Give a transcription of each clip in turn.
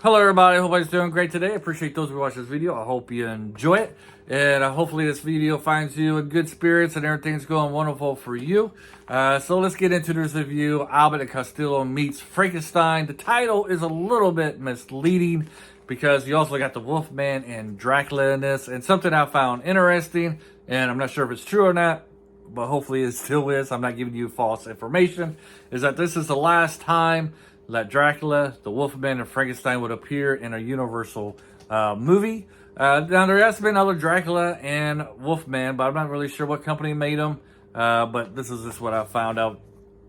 Hello everybody, hope everybody's doing great today. I appreciate those who watch this video. I hope you enjoy it. And hopefully this video finds you in good spirits and everything's going wonderful for you. So let's get into this review. Abbott and Castello meets Frankenstein. The title is a little bit misleading because you also got the Wolfman and Dracula in this. And something I found interesting, and I'm not sure if it's true or not, but hopefully it still is. I'm not giving you false information, is that this is the last time that Dracula, the Wolfman, and Frankenstein would appear in a Universal movie. Now, there has been other Dracula and Wolfman, but I'm not really sure what company made them. But this is just what I found out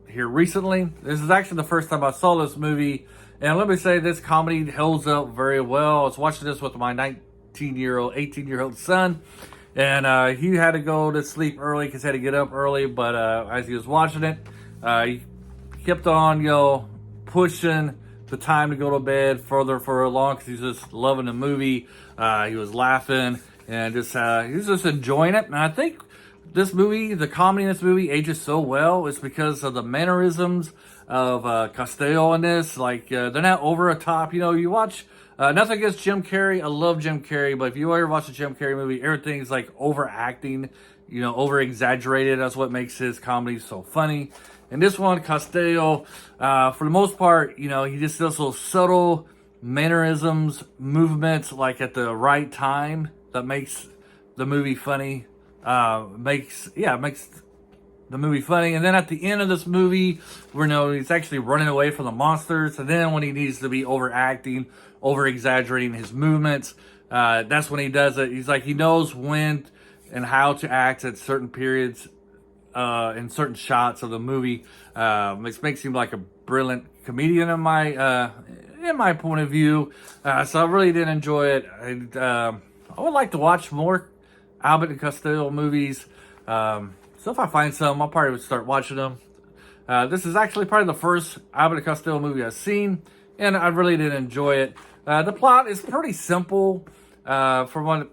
here recently. This is actually the first time I saw this movie. And let me say, this comedy holds up very well. I was watching this with my 18-year-old son. And he had to go to sleep early because he had to get up early. But as he was watching it, he kept on, pushing the time to go to bed further for long because he's just loving the movie. He was laughing and he was just enjoying it. And I think this movie, the comedy in this movie, ages so well. It's because of the mannerisms of Costello in this. Like they're not over the top. You watch. Nothing against Jim Carrey. I love Jim Carrey, but if you ever watch a Jim Carrey movie, everything's like overacting, over exaggerated. That's what makes his comedy so funny. And this one, Costello, for the most part, he just does those subtle mannerisms, movements, like at the right time that makes the movie funny. Makes the movie funny. And then at the end of this movie, he's actually running away from the monsters. And then when he needs to be overacting, over-exaggerating his movements, that's when he does it. He's like, he knows when and how to act at certain periods in certain shots of the movie. Makes him like a brilliant comedian in my point of view. So I really did enjoy it. I would like to watch more Abbott and Castello movies. So if I find some, I'll probably start watching them. This is actually probably the first Abbott and Castello movie I've seen, and I really did enjoy it. The plot is pretty simple. From what,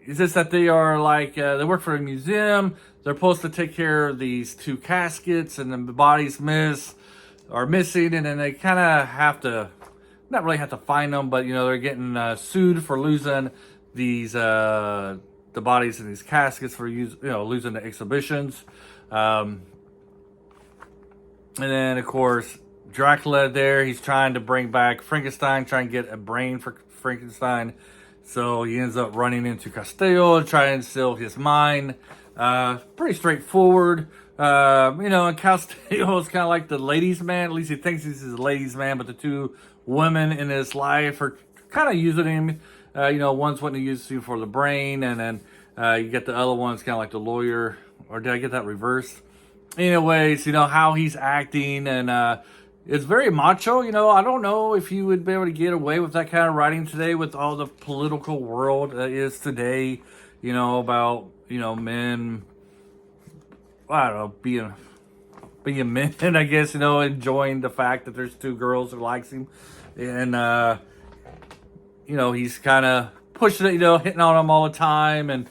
it's just that they are like, they work for a museum. They're supposed to take care of these two caskets, and then the bodies are missing, and then they kind of have to, not really have to find them, but they're getting sued for losing these the bodies in these caskets for losing the exhibitions. And then of course Dracula there, he's trying to bring back Frankenstein, trying to get a brain for Frankenstein. So he ends up running into Costello, trying to steal his mind. Pretty straightforward. And Costello is kind of like the ladies' man. At least he thinks he's a ladies' man, but the two women in his life are kind of using him. One's wanting to use him for the brain, and then you get the other one's kind of like the lawyer. Or did I get that reversed? Anyways, how he's acting, and it's very macho. I don't know if you would be able to get away with that kind of writing today with all the political world that is today, about, men, I don't know, being men, I guess, enjoying the fact that there's two girls who likes him. And, he's kind of pushing it, hitting on them all the time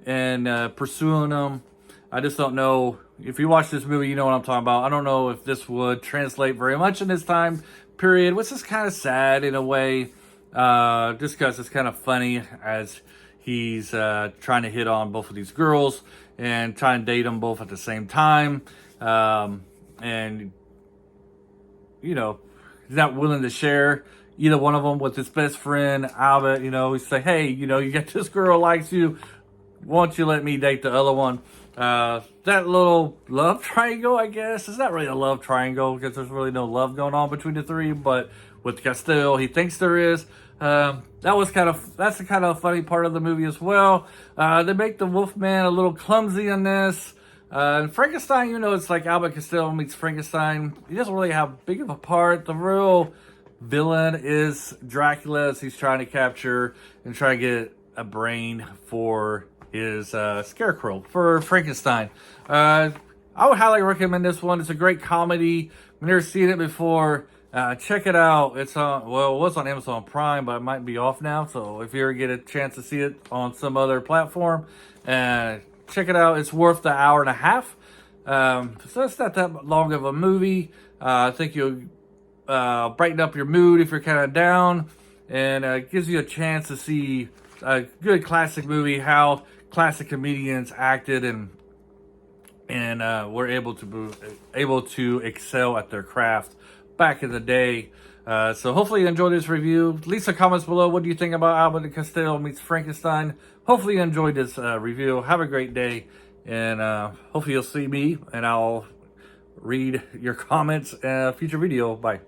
and pursuing them. I just don't know. If you watch this movie, you know what I'm talking about. I don't know if this would translate very much in this time period, which is kind of sad in a way, just because it's kind of funny as he's trying to hit on both of these girls and trying to date them both at the same time. And, he's not willing to share either one of them with his best friend, Abbott. He's like, hey, you got this girl likes you. Won't you let me date the other one? That little love triangle, I guess. It's not really a love triangle because there's really no love going on between the three, but with Costello, he thinks there is. That's the kind of funny part of the movie as well. They make the Wolfman a little clumsy in this. And Frankenstein, it's like Abbott Costello meets Frankenstein. He doesn't really have big of a part. The real villain is Dracula, as he's trying to capture and try to get a brain for his scarecrow for Frankenstein. I would highly recommend this one. It's a great comedy. I've never seen it before. Check it out. It's on, it was on Amazon Prime, but it might be off now. So if you ever get a chance to see it on some other platform, check it out. It's worth the hour and a half. So it's not that long of a movie. I think you'll brighten up your mood if you're kind of down, and gives you a chance to see a good classic movie, how classic comedians acted and were able to excel at their craft back in the day. So hopefully you enjoyed this review. Leave some comments below. What do you think about Abbott and Castello meets Frankenstein? Hopefully you enjoyed this review. Have a great day, and hopefully you'll see me, and I'll read your comments in a future video. Bye.